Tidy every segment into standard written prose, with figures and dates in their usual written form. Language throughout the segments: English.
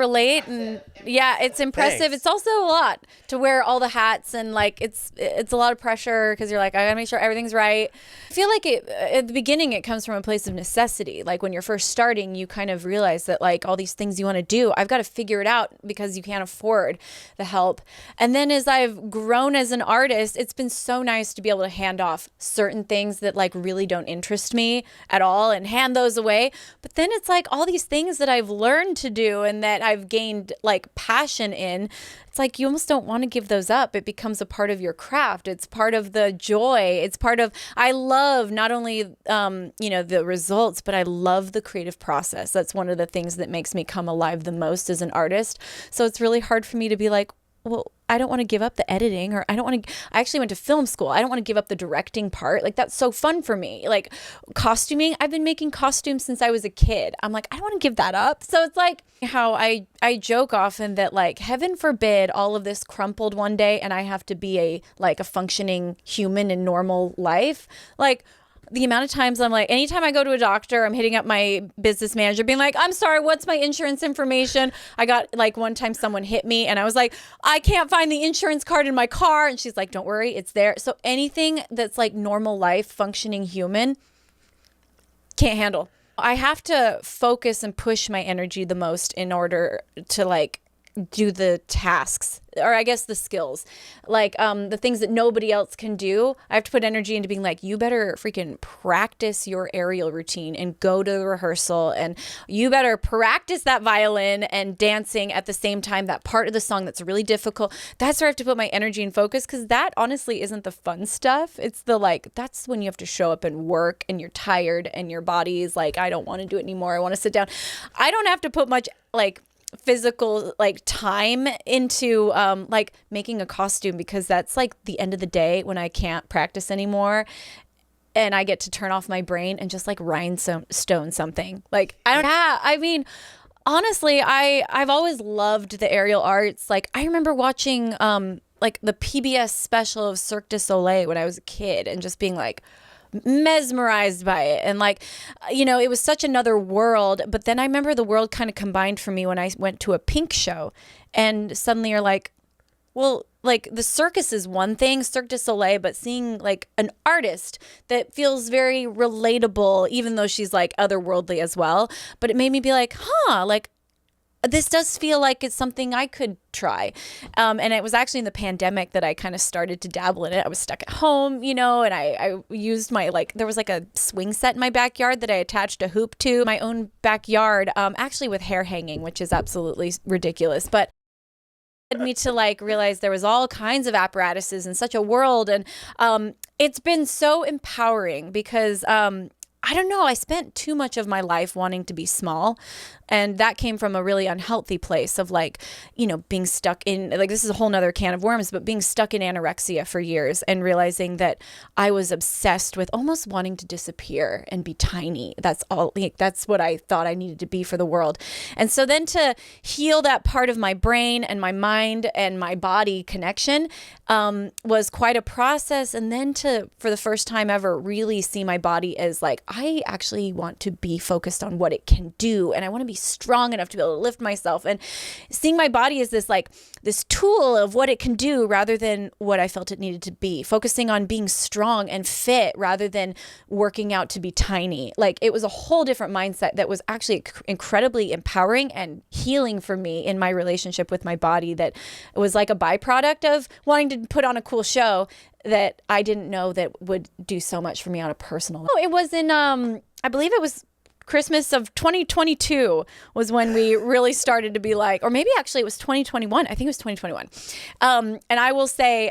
relate, and yeah, it's impressive. Thanks. It's also a lot to wear all the hats, and like it's a lot of pressure because you're like, I gotta make sure everything's right. I feel like at the beginning it comes from a place of necessity. Like when you're first starting, you kind of realize that like all these things you want to do, I've got to figure it out because you can't afford the help. And then as I've grown as an artist, it's been so nice to be able to hand off certain things that like really don't interest me at all and hand those away. But then it's like all these things that I've learned to do and that I've gained like passion in. It's like you almost don't want to give those up. It becomes a part of your craft. It's part of the joy. It's part of, I love not only, the results, but I love the creative process. That's one of the things that makes me come alive the most as an artist. So it's really hard for me to be like, well, I don't want to give up the editing, or I actually went to film school. I don't want to give up the directing part. Like that's so fun for me. Like costuming, I've been making costumes since I was a kid. I'm like, I don't want to give that up. So it's like how I joke often that like, heaven forbid all of this crumpled one day and I have to be a functioning human in normal life. Like, the amount of times I'm like, anytime I go to a doctor, I'm hitting up my business manager being like, I'm sorry, what's my insurance information? I got like one time someone hit me and I was like, I can't find the insurance card in my car. And she's like, don't worry, it's there. So anything that's like normal life, functioning human, can't handle. I have to focus and push my energy the most in order to like do the tasks, or I guess the skills, like the things that nobody else can do. I have to put energy into being like, you better freaking practice your aerial routine and go to the rehearsal, and you better practice that violin and dancing at the same time, that part of the song that's really difficult. That's where I have to put my energy and focus, because that honestly isn't the fun stuff. It's the like, that's when you have to show up and work and you're tired and your body is like, I don't want to do it anymore, I want to sit down. I don't have to put much like physical like time into like making a costume, because that's like the end of the day when I can't practice anymore and I get to turn off my brain and just like rhinestone something. Like I mean, honestly, I've always loved the aerial arts. Like I remember watching like the PBS special of Cirque du Soleil when I was a kid and just being like mesmerized by it, and like, it was such another world. But then I remember the world kind of combined for me when I went to a Pink show, and suddenly you're like, well, like the circus is one thing, Cirque du Soleil, but seeing like an artist that feels very relatable, even though she's like otherworldly as well. But it made me be like, like this does feel like it's something I could try. And it was actually in the pandemic that I kind of started to dabble in it. I was stuck at home, and I used my, like, there was like a swing set in my backyard that I attached a hoop to my own backyard, actually with hair hanging, which is absolutely ridiculous. But it led me to like realize there was all kinds of apparatuses in such a world. And it's been so empowering because I don't know, I spent too much of my life wanting to be small. And that came from a really unhealthy place of like, being stuck in, like, this is a whole nother can of worms, but being stuck in anorexia for years and realizing that I was obsessed with almost wanting to disappear and be tiny. That's all, like, that's what I thought I needed to be for the world. And so then to heal that part of my brain and my mind and my body connection was quite a process. And then to, for the first time ever, really see my body as like, I actually want to be focused on what it can do. And I want to be strong enough to be able to lift myself, and seeing my body as this tool of what it can do rather than what I felt it needed to be, focusing on being strong and fit rather than working out to be tiny. Like, it was a whole different mindset that was actually incredibly empowering and healing for me in my relationship with my body, that it was like a byproduct of wanting to put on a cool show that I didn't know that would do so much for me on a personal level. It was in I believe it was Christmas of 2022 was when we really started to be like, or maybe actually it was 2021. I think it was 2021. And I will say,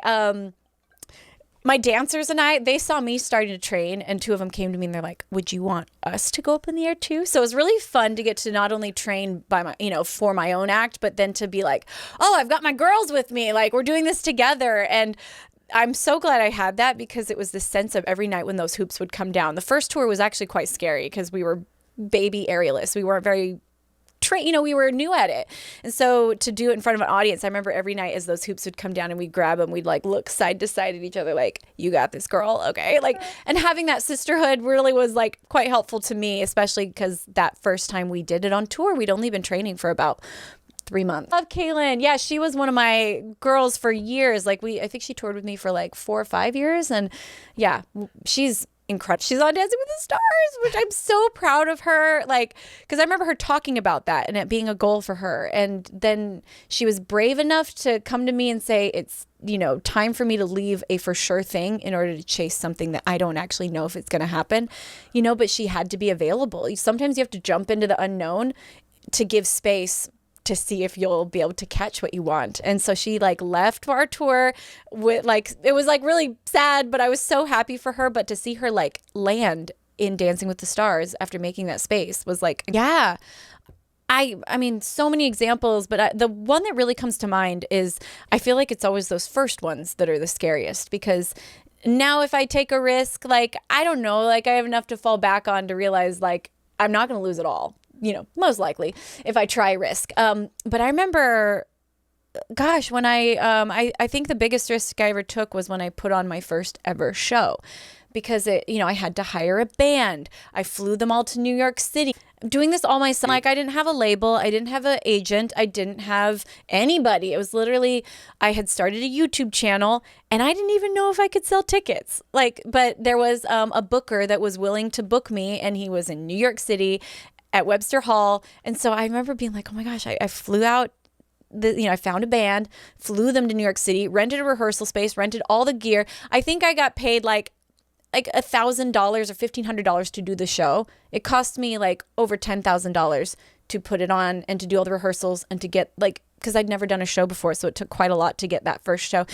my dancers and they saw me starting to train, and two of them came to me and they're like, would you want us to go up in the air too? So it was really fun to get to not only train by my, for my own act, but then to be like, oh, I've got my girls with me. Like, we're doing this together. And I'm so glad I had that, because it was this sense of every night when those hoops would come down. The first tour was actually quite scary because we were baby aerialists. We weren't very we were new at it. And so to do it in front of an audience, I remember every night as those hoops would come down and we'd grab them, we'd like look side to side at each other like, you got this, girl. Okay. Like, and having that sisterhood really was like quite helpful to me, especially because that first time we did it on tour, we'd only been training for about 3 months. Love Kaylin. Yeah, she was one of my girls for years. Like I think she toured with me for like 4 or 5 years. And yeah, she's incredible. She's on Dancing with the Stars, which I'm so proud of her. Like, because I remember her talking about that and it being a goal for her. And then she was brave enough to come to me and say, it's, time for me to leave a for sure thing in order to chase something that I don't actually know if it's going to happen, but she had to be available. Sometimes you have to jump into the unknown to give space to see if you'll be able to catch what you want. And so she like left our tour with like, it was like really sad, but I was so happy for her. But to see her like land in Dancing with the Stars after making that space was like, yeah. I mean, so many examples, but the one that really comes to mind is I feel like it's always those first ones that are the scariest, because now if I take a risk, like, I don't know, like I have enough to fall back on to realize like I'm not going to lose it all, most likely if I try risk. But I remember, gosh, when I think the biggest risk I ever took was when I put on my first ever show, because I had to hire a band. I flew them all to New York City. Doing this all myself. Like, I didn't have a label. I didn't have an agent. I didn't have anybody. It was literally, I had started a YouTube channel and I didn't even know if I could sell tickets. But there was a booker that was willing to book me, and he was in New York City at Webster Hall. And so I remember being like, oh my gosh, I flew out. I found a band, flew them to New York City, rented a rehearsal space, rented all the gear. I think I got paid like $1,000 or $1,500 to do the show. It cost me like over $10,000 to put it on and to do all the rehearsals and to get because I'd never done a show before. So it took quite a lot to get that first show.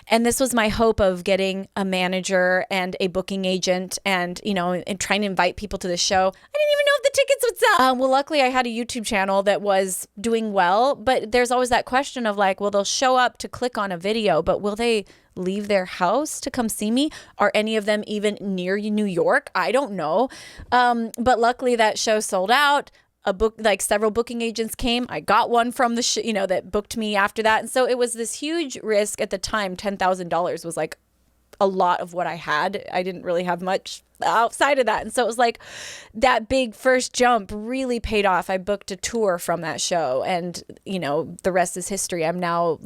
And this was my hope of getting a manager and a booking agent and, and trying to invite people to the show. I didn't even know if the tickets would sell. Well, luckily I had a YouTube channel that was doing well, but there's always that question of like, well, they'll show up to click on a video, but will they leave their house to come see me? Are any of them even near New York? I don't know. But luckily that show sold out. Several booking agents came. I got one from the that booked me after that. And so it was this huge risk at the time. $10,000 was like a lot of what I had. I didn't really have much outside of that. And so it was like that big first jump really paid off. I booked a tour from that show, and, the rest is history. I'm now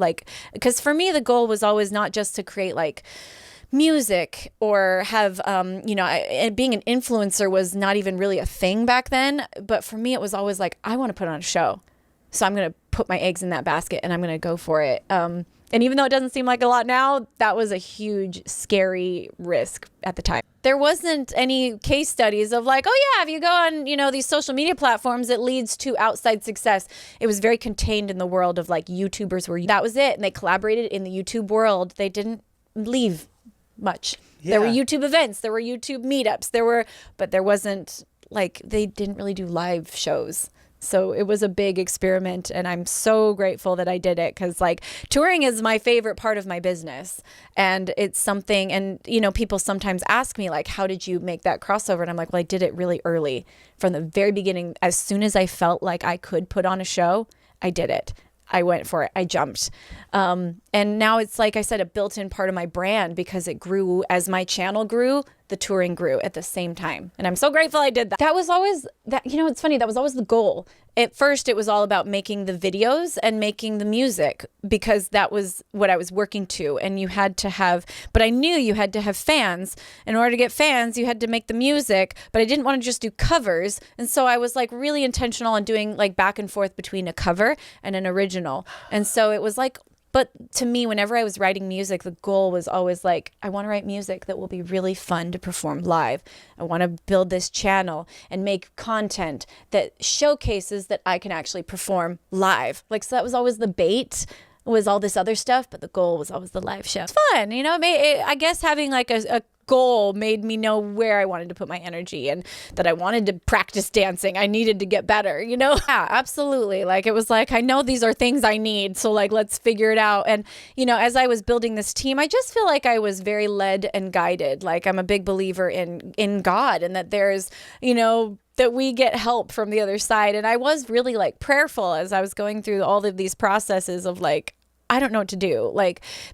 because for me, the goal was always not just to create music or have, being an influencer was not even really a thing back then. But for me, it was always like, I want to put on a show. So I'm going to put my eggs in that basket and I'm going to go for it. And even though it doesn't seem like a lot now, that was a huge, scary risk at the time. There wasn't any case studies of like, oh yeah, if you go on, these social media platforms, it leads to outside success. It was very contained in the world of like YouTubers that was it. And they collaborated in the YouTube world. They didn't leave much. Yeah. There were YouTube events, there were YouTube meetups, but there wasn't they didn't really do live shows. So it was a big experiment, and I'm so grateful that I did it, because touring is my favorite part of my business, and it's something, and people sometimes ask me how did you make that crossover? And I'm like, well, I did it really early from the very beginning. As soon as I felt like I could put on a show, I did it. I went for it. I jumped. And now it's, like I said, a built-in part of my brand, because it grew as my channel grew, the touring grew at the same time. And I'm so grateful I did that. That was always it's funny. That was always the goal. At first, it was all about making the videos and making the music, because that was what I was working to. And but I knew you had to have fans. In order to get fans, you had to make the music, but I didn't want to just do covers. And so I was really intentional on doing back and forth between a cover and an original. And so it was but to me, whenever I was writing music, the goal was always I want to write music that will be really fun to perform live. I want to build this channel and make content that showcases that I can actually perform live. So that was always the bait, was all this other stuff, but the goal was always the live show. It's fun, I guess having a goal made me know where I wanted to put my energy, and that I wanted to practice dancing. I needed to get better, Yeah, absolutely. It was I know these are things I need. So let's figure it out. And, as I was building this team, I just feel like I was very led and guided. I'm a big believer in God, and that there's, that we get help from the other side. And I was really prayerful as I was going through all of these processes of I don't know what to do.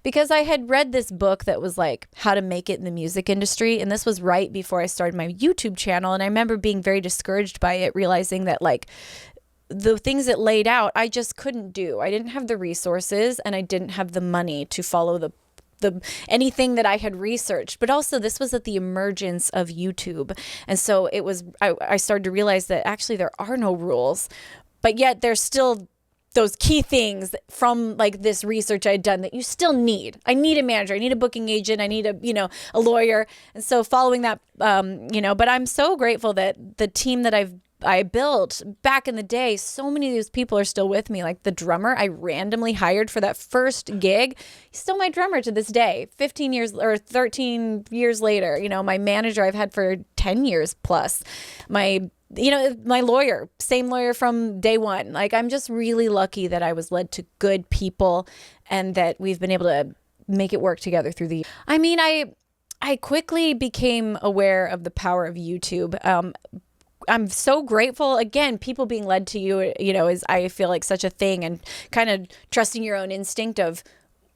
Because I had read this book that was how to make it in the music industry. And this was right before I started my YouTube channel. And I remember being very discouraged by it, realizing that the things it laid out, I just couldn't do. I didn't have the resources and I didn't have the money to follow the anything that I had researched. But also this was at the emergence of YouTube. And so it was, I started to realize that actually there are no rules, but yet there's still those key things from like this research I'd done that you still need. I need a manager. I need a booking agent. I need a lawyer. And so following that, but I'm so grateful that the team that I built back in the day, so many of these people are still with me. Like the drummer I randomly hired for that first gig, he's still my drummer to this day, 15 years or 13 years later. My manager I've had for 10 years plus. My lawyer, same lawyer from day one. Like, I'm just really lucky that I was led to good people and that we've been able to make it work together through the, I quickly became aware of the power of YouTube. I'm so grateful. Again, people being led to you, is, I feel like, such a thing, and kind of trusting your own instinct of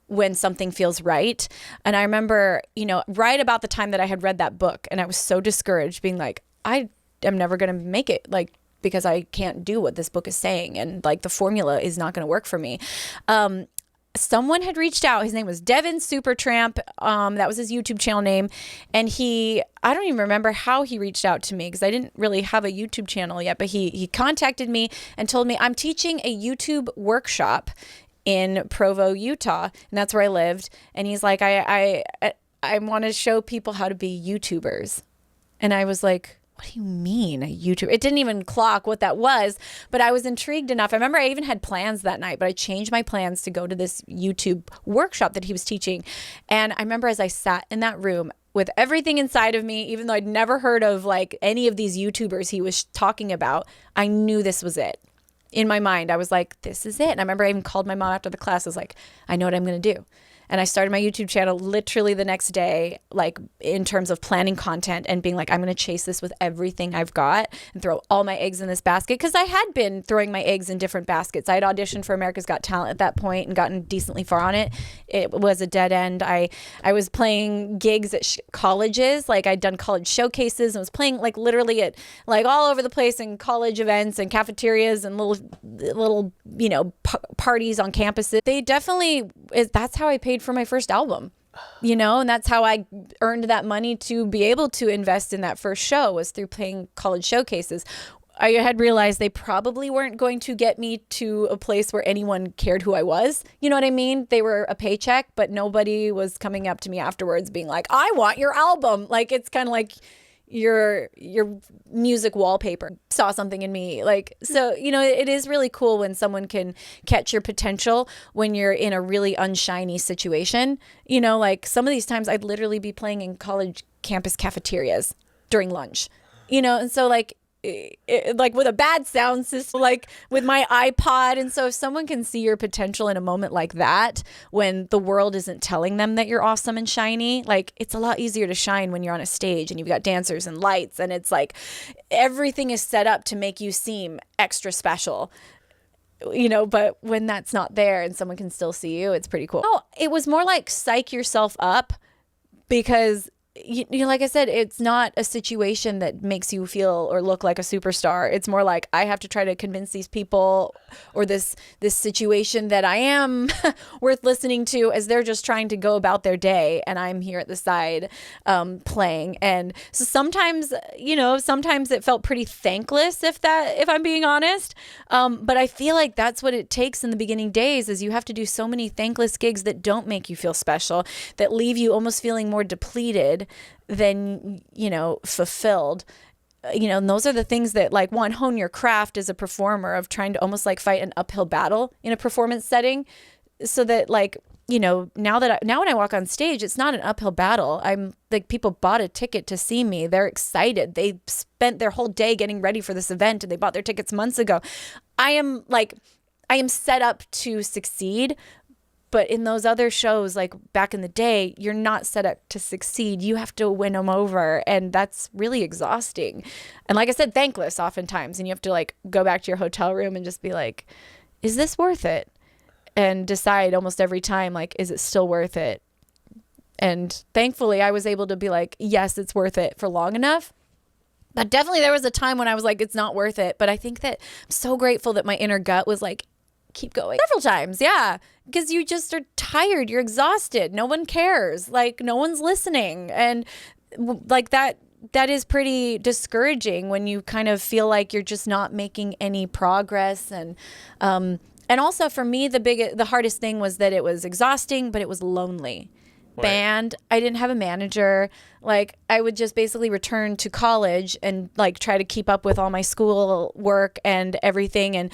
when something feels right. And I remember, right about the time that I had read that book and I was so discouraged, being like, I'm never going to make it, like, because I can't do what this book is saying. And like the formula is not going to work for me. Someone had reached out. His name was Devin Supertramp. That was his YouTube channel name. And I don't even remember how he reached out to me because I didn't really have a YouTube channel yet, but he contacted me and told me, I'm teaching a YouTube workshop in Provo, Utah. And that's where I lived. And he's like, I want to show people how to be YouTubers. And I was like, what do you mean a YouTube? It didn't even clock what that was, but I was intrigued enough. I remember I even had plans that night, but I changed my plans to go to this YouTube workshop that he was teaching. And I remember as I sat in that room with everything inside of me, even though I'd never heard of like any of these YouTubers he was talking about, I knew this was it. In my mind, I was like, this is it. And I remember I even called my mom after the class. I was like, I know what I'm going to do. And I started my YouTube channel literally the next day, like in terms of planning content and being like, I'm going to chase this with everything I've got and throw all my eggs in this basket. Because I had been throwing my eggs in different baskets. I had auditioned for America's Got Talent at that point and gotten decently far on it. It was a dead end. I was playing gigs at colleges. Like I'd done college showcases and was playing like literally at like all over the place in college events and cafeterias and little parties on campuses. They definitely, that's how I paid for my first album, and that's how I earned that money to be able to invest in that first show, was through playing college showcases. I had realized they probably weren't going to get me to a place where anyone cared who I was. You know what I mean? They were a paycheck, but nobody was coming up to me afterwards being like, I want your album. Like, it's kind of like your music wallpaper saw something in me. Like, so, it is really cool when someone can catch your potential when you're in a really unshiny situation. Like some of these times I'd literally be playing in college campus cafeterias during lunch, and so like, like with a bad sound system, like with my iPod. And so if someone can see your potential in a moment like that, when the world isn't telling them that you're awesome and shiny, like it's a lot easier to shine when you're on a stage and you've got dancers and lights and it's like everything is set up to make you seem extra special. But when that's not there and someone can still see you, it's pretty cool. Oh, it was more like psych yourself up, because like I said, it's not a situation that makes you feel or look like a superstar. It's more like I have to try to convince these people or this situation that I am worth listening to, as they're just trying to go about their day and I'm here at the side playing. And so sometimes it felt pretty thankless, if I'm being honest. But I feel like that's what it takes in the beginning days, is you have to do so many thankless gigs that don't make you feel special, that leave you almost feeling more depleted than fulfilled. And those are the things that, like, one, hone your craft as a performer, of trying to almost like fight an uphill battle in a performance setting, so that like, now when I walk on stage, it's not an uphill battle. I'm like, people bought a ticket to see me. They're excited. They spent their whole day getting ready for this event and they bought their tickets months ago. I am set up to succeed. But in those other shows, like back in the day, you're not set up to succeed. You have to win them over. And that's really exhausting. And like I said, thankless oftentimes. And you have to like go back to your hotel room and just be like, is this worth it? And decide almost every time, like, is it still worth it? And thankfully, I was able to be like, yes, it's worth it for long enough But definitely there was a time when I was like, it's not worth it. But I think that I'm so grateful that my inner gut was like, keep going. Several times, yeah. Because you just are tired. You're exhausted. No one cares. Like, no one's listening. And like that is pretty discouraging when you kind of feel like you're just not making any progress. And also for me, the hardest thing was that it was exhausting, but it was lonely. Right. Band, I didn't have a manager. Like, I would just basically return to college and like try to keep up with all my school work and everything, and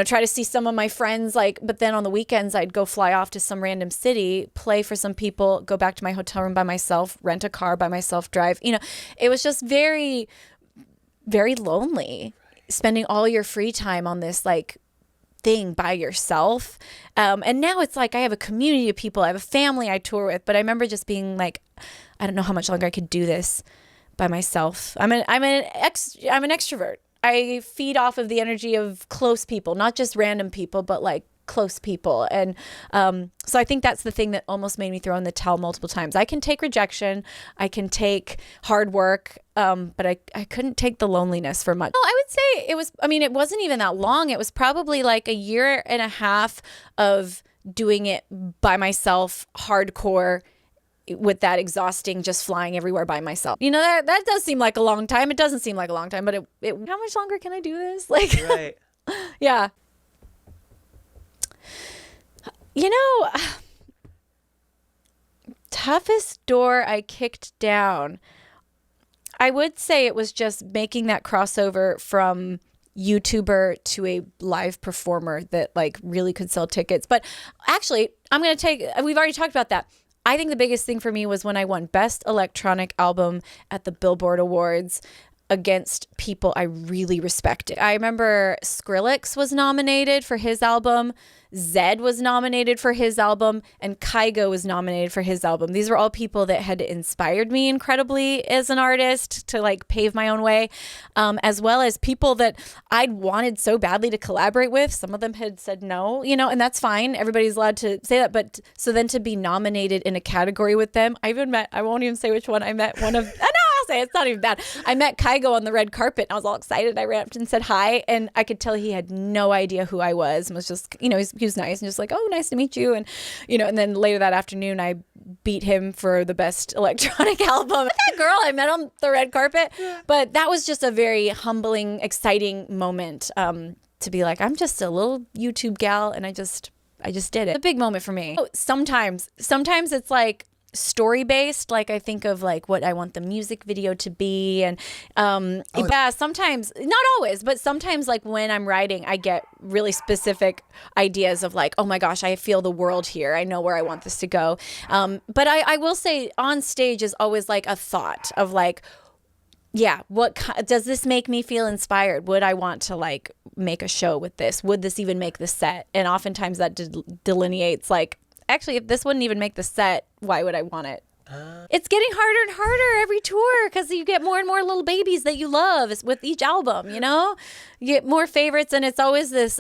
try to see some of my friends, like, but then on the weekends I'd go fly off to some random city, play for some people, go back to my hotel room by myself, rent a car by myself, drive. It was just very, very lonely, spending all your free time on this like thing by yourself. And now it's like I have a community of people, I have a family I tour with, but I remember just being like, I don't know how much longer I could do this by myself. I'm an extrovert. I feed off of the energy of close people, not just random people, but like close people. And so I think that's the thing that almost made me throw in the towel multiple times. I can take rejection, I can take hard work, but I couldn't take the loneliness for much. Well, I would say it wasn't even that long. It was probably like a year and a half of doing it by myself, hardcore, with that exhausting, just flying everywhere by myself. That does seem like a long time. It doesn't seem like a long time, but how much longer can I do this? Like, right. Yeah. Toughest door I kicked down. I would say it was just making that crossover from YouTuber to a live performer that like really could sell tickets. But actually, we've already talked about that. I think the biggest thing for me was when I won Best Electronic Album at the Billboard Awards against people I really respected. I remember Skrillex was nominated for his album, Zed was nominated for his album, and Kygo was nominated for his album. These were all people that had inspired me incredibly as an artist to like pave my own way, as well as people that I'd wanted so badly to collaborate with. Some of them had said no, and that's fine. Everybody's allowed to say that. But so then to be nominated in a category with them, I won't even say which one, I met one of, it's not even bad. I met Kygo on the red carpet and I was all excited. I ran up and said hi, and I could tell he had no idea who I was and was just, he was nice and just like, oh, nice to meet you. And, and then later that afternoon, I beat him for the Best Electronic Album. That girl I met on the red carpet. Yeah. But that was just a very humbling, exciting moment to be like, I'm just a little YouTube gal and I just did it. A big moment for me. Sometimes it's like, story based, like I think of like what I want the music video to be, and sometimes, not always, but sometimes like when I'm writing I get really specific ideas of like, oh my gosh, I feel the world here, I know where I want this to go, but I will say on stage is always like a thought of like, yeah, what does this make me feel inspired? Would I want to like make a show with this? Would this even make the set? And oftentimes that delineates like, actually, if this wouldn't even make the set, why would I want it? It's getting harder and harder every tour because you get more and more little babies that you love with each album, you get more favorites, and it's always this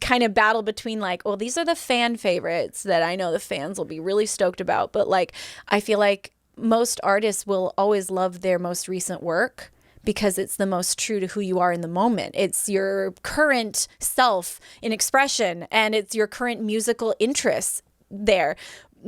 kind of battle between like, well, these are the fan favorites that I know the fans will be really stoked about, but like I feel like most artists will always love their most recent work because it's the most true to who you are in the moment. It's your current self in expression, and it's your current musical interests there.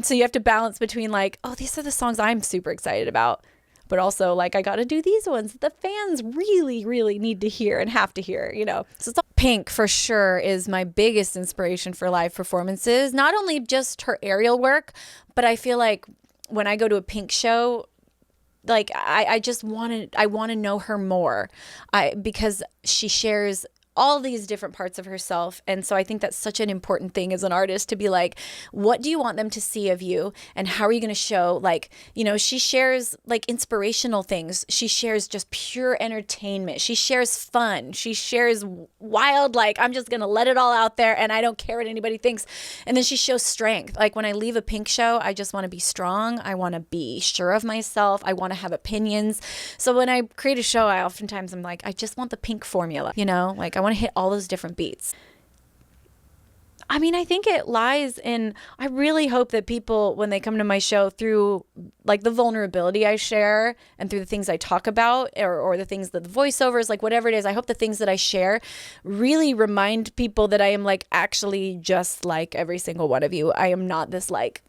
So you have to balance between like, oh, these are the songs I'm super excited about, but also like, I got to do these ones that the fans really, really need to hear and have to hear, So Pink for sure is my biggest inspiration for live performances. Not only just her aerial work, but I feel like when I go to a Pink show, like I want to know her more, because she shares all these different parts of herself. And so I think that's such an important thing as an artist to be like, what do you want them to see of you? And how are you going to show, like, she shares like inspirational things. She shares just pure entertainment. She shares fun. She shares wild, like, I'm just going to let it all out there and I don't care what anybody thinks. And then she shows strength. Like when I leave a Pink show, I just want to be strong. I want to be sure of myself. I want to have opinions. So when I create a show, I'm like, I just want the Pink formula, like I want to hit all those different beats. I mean, I think it lies in, I really hope that people, when they come to my show, through like the vulnerability I share and through the things I talk about, or the things that the voiceovers, like whatever it is, I hope the things that I share really remind people that I am like actually just like every single one of you. I am not this like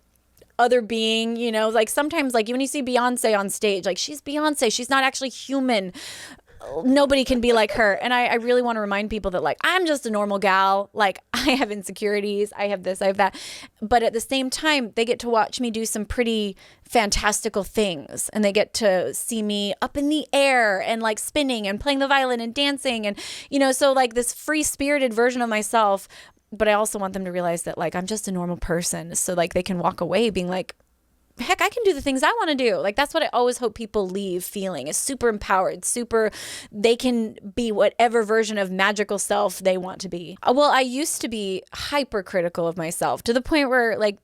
other being, you know, like sometimes like when you see Beyonce on stage, like she's Beyonce, she's not actually human. Nobody can be like her. And I really want to remind people that like, I'm just a normal gal. Like I have insecurities. I have this, I have that. But at the same time, they get to watch me do some pretty fantastical things. And they get to see me up in the air and like spinning and playing the violin and dancing. And, you know, so like this free spirited version of myself. But I also want them to realize that like, I'm just a normal person. So like they can walk away being like, heck, I can do the things I want to do. Like, that's what I always hope people leave feeling, is super empowered, they can be whatever version of magical self they want to be. Well, I used to be hypercritical of myself to the point where like,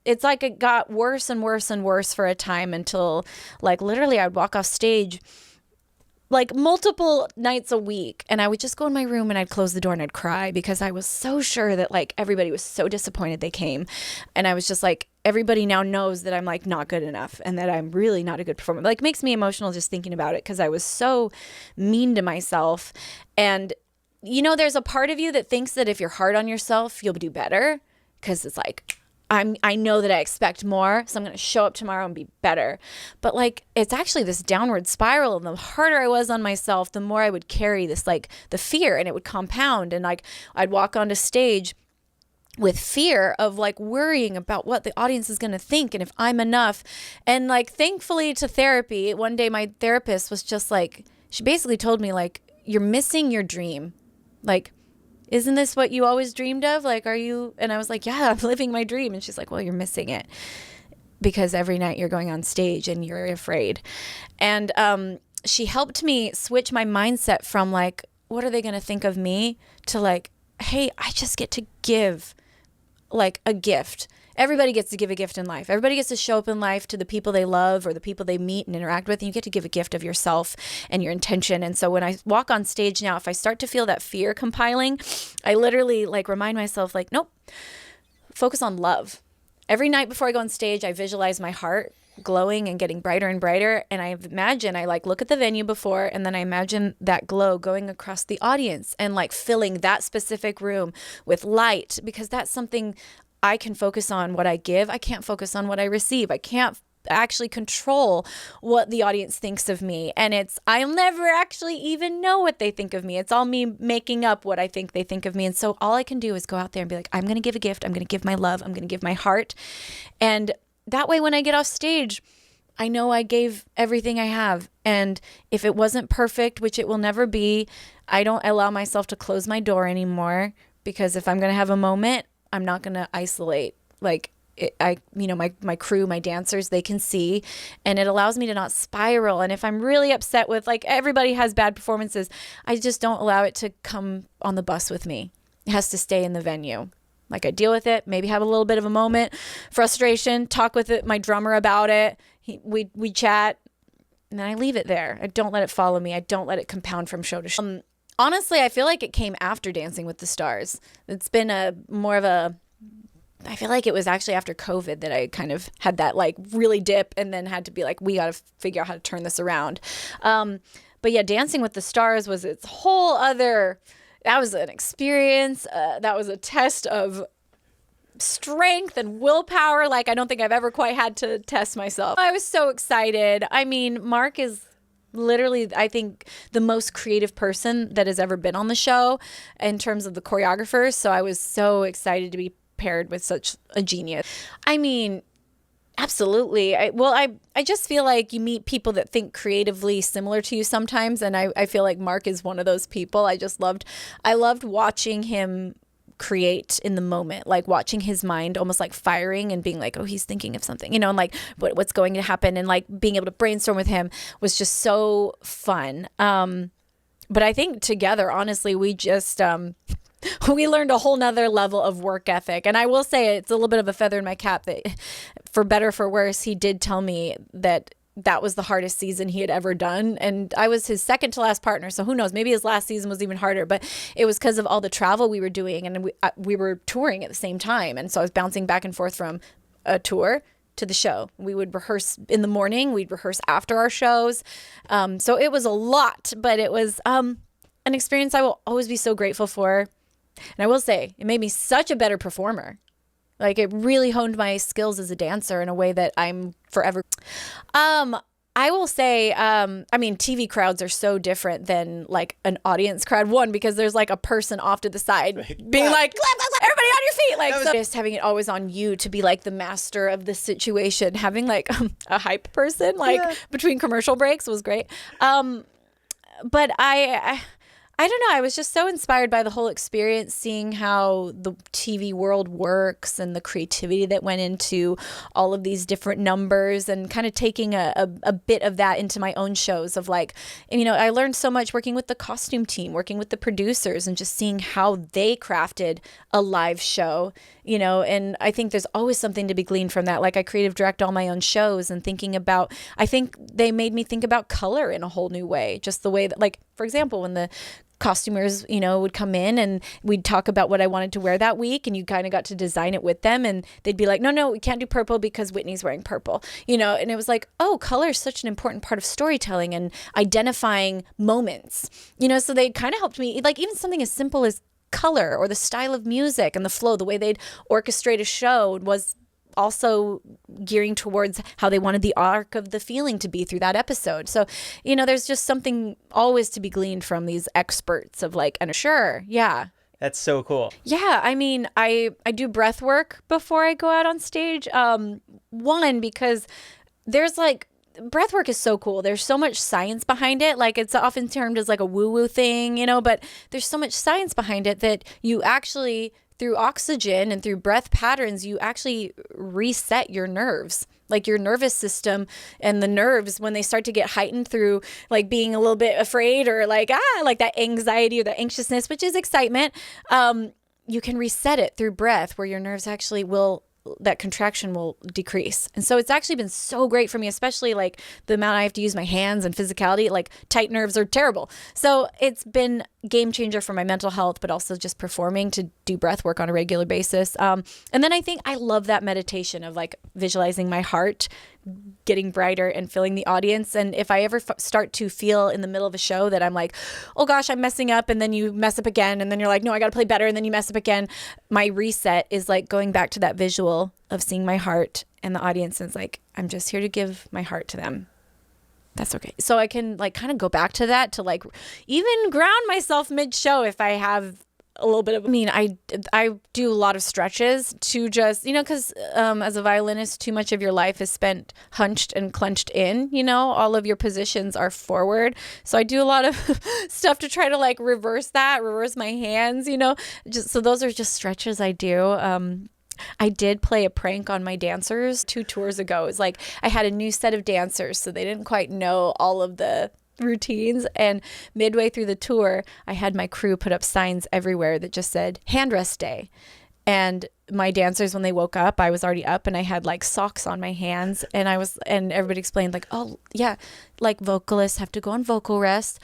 it's like it got worse and worse and worse for a time until like literally I'd walk off stage like multiple nights a week and I would just go in my room and I'd close the door and I'd cry because I was so sure that like everybody was so disappointed they came. And I was just like, everybody now knows that I'm like not good enough and that I'm really not a good performer. Like makes me emotional just thinking about it because I was so mean to myself. And you know, there's a part of you that thinks that if you're hard on yourself, you'll do better because it's like, I know that I expect more, so I'm going to show up tomorrow and be better. But like, it's actually this downward spiral. And the harder I was on myself, the more I would carry this, like the fear, and it would compound. And like, I'd walk onto stage with fear of like worrying about what the audience is going to think and if I'm enough. And like, thankfully to therapy, one day my therapist was just like, she basically told me like, you're missing your dream. Like, isn't this what you always dreamed of? Like, are you? And I was like, yeah, I'm living my dream. And she's like, well, you're missing it because every night you're going on stage and you're afraid. And she helped me switch my mindset from like, what are they going to think of me, to like, hey, I just get to give like a gift. Everybody gets to give a gift in life. Everybody gets to show up in life to the people they love or the people they meet and interact with. And you get to give a gift of yourself and your intention. And so when I walk on stage now, if I start to feel that fear compiling, I literally like remind myself like, nope, focus on love. Every night before I go on stage, I visualize my heart glowing and getting brighter and brighter. And I imagine, I like look at the venue before, and then I imagine that glow going across the audience and like filling that specific room with light, because that's something I can focus on what I give. I can't focus on what I receive. I can't actually control what the audience thinks of me. And I'll never actually even know what they think of me. It's all me making up what I think they think of me. And so all I can do is go out there and be like, I'm going to give a gift. I'm going to give my love. I'm going to give my heart. And that way, when I get off stage, I know I gave everything I have. And if it wasn't perfect, which it will never be, I don't allow myself to close my door anymore, because if I'm going to have a moment, I'm not going to isolate. Like my crew, my dancers, they can see, and it allows me to not spiral. And if I'm really upset with, like, everybody has bad performances, I just don't allow it to come on the bus with me. It has to stay in the venue. Like, I deal with it, maybe have a little bit of a moment, frustration, talk with my drummer about it. We chat, and then I leave it there. I don't let it follow me. I don't let it compound from show to show. Honestly, I feel like it came after Dancing with the Stars. It's been I feel like it was actually after COVID that I kind of had that like really dip, and then had to be like, we got to figure out how to turn this around. But yeah, Dancing with the Stars was its whole other, that was an experience. That was a test of strength and willpower. Like, I don't think I've ever quite had to test myself. I was so excited. I mean, Mark is literally, I think, the most creative person that has ever been on the show in terms of the choreographers. So I was so excited to be paired with such a genius. I mean, absolutely. I just feel like you meet people that think creatively similar to you sometimes. And I feel like Mark is one of those people. I loved watching him create in the moment, like watching his mind almost like firing and being like, oh, he's thinking of something, and like what's going to happen, and like being able to brainstorm with him was just so fun. But I think together, honestly, we just we learned a whole nother level of work ethic. And I will say, it's a little bit of a feather in my cap that, for better or for worse, he did tell me that that was the hardest season he had ever done. And I was his second to last partner. So who knows, maybe his last season was even harder, but it was because of all the travel we were doing, and we were touring at the same time. And so I was bouncing back and forth from a tour to the show. We would rehearse in the morning. We'd rehearse after our shows. So it was a lot, but it was an experience I will always be so grateful for. And I will say, it made me such a better performer. Like, it really honed my skills as a dancer in a way that I'm forever. I will say, I mean, TV crowds are so different than like an audience crowd. One, because there's like a person off to the side being like, everybody on your feet. Like, so just having it always on you to be like the master of the situation. Having like a hype person like between commercial breaks was great. But I don't know. I was just so inspired by the whole experience, seeing how the TV world works and the creativity that went into all of these different numbers, and kind of taking a bit of that into my own shows of like, and, you know, I learned so much working with the costume team, working with the producers, and just seeing how they crafted a live show, you know, and I think there's always something to be gleaned from that. Like, I creative direct all my own shows, and thinking about, I think they made me think about color in a whole new way. Just the way that, like, for example, when the costumers, you know, would come in and we'd talk about what I wanted to wear that week, and you kind of got to design it with them, and they'd be like, no, we can't do purple because Whitney's wearing purple, you know. And it was like, oh, color is such an important part of storytelling and identifying moments, you know. So they kind of helped me, like, even something as simple as color or the style of music and the flow, the way they'd orchestrate a show was also gearing towards how they wanted the arc of the feeling to be through that episode. So, you know, there's just something always to be gleaned from these experts of like, and sure, yeah. That's so cool. Yeah, I mean, I do breath work before I go out on stage. One, because there's like, breath work is so cool. There's so much science behind it. Like, it's often termed as like a woo-woo thing, you know, but there's so much science behind it that you actually, through oxygen and through breath patterns, you actually reset your nerves, like your nervous system. And the nerves, when they start to get heightened through like being a little bit afraid or like that anxiety or the anxiousness, which is excitement, you can reset it through breath, where your nerves actually that contraction will decrease. And so it's actually been so great for me, especially like the amount I have to use my hands and physicality. Like, tight nerves are terrible. So it's been game changer for my mental health, but also just performing, to do breath work on a regular basis. And then I think I love that meditation of like visualizing my heart getting brighter and filling the audience. And if I ever start to feel in the middle of a show that I'm like, oh gosh, I'm messing up, and then you mess up again, and then you're like, no, I got to play better, and then you mess up again, my reset is like going back to that visual of seeing my heart and the audience, and it's like, I'm just here to give my heart to them. That's okay. So I can like kind of go back to that, to like even ground myself mid-show if I have a little bit of, I mean, I do a lot of stretches to just, you know, because as a violinist, too much of your life is spent hunched and clenched in, you know, all of your positions are forward. So I do a lot of stuff to try to like reverse my hands, you know, just, so those are just stretches I do. I did play a prank on my dancers 2 tours ago. It was like, I had a new set of dancers, so they didn't quite know all of the routines, and midway through the tour I had my crew put up signs everywhere that just said hand rest day, and my dancers, when they woke up, I was already up and I had like socks on my hands, and everybody explained like, oh yeah, like vocalists have to go on vocal rest,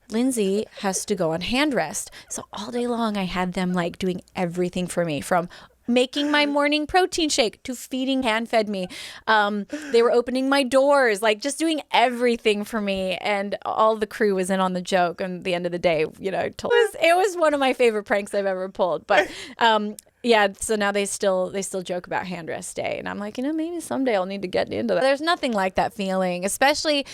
Lindsey has to go on hand rest. So all day long I had them like doing everything for me, from making my morning protein shake to feeding, hand fed me. They were opening my doors, like just doing everything for me. And all the crew was in on the joke. And at the end of the day, you know, it was one of my favorite pranks I've ever pulled. But yeah, so now they still joke about hand rest day. And I'm like, you know, maybe someday I'll need to get into that. There's nothing like that feeling, especially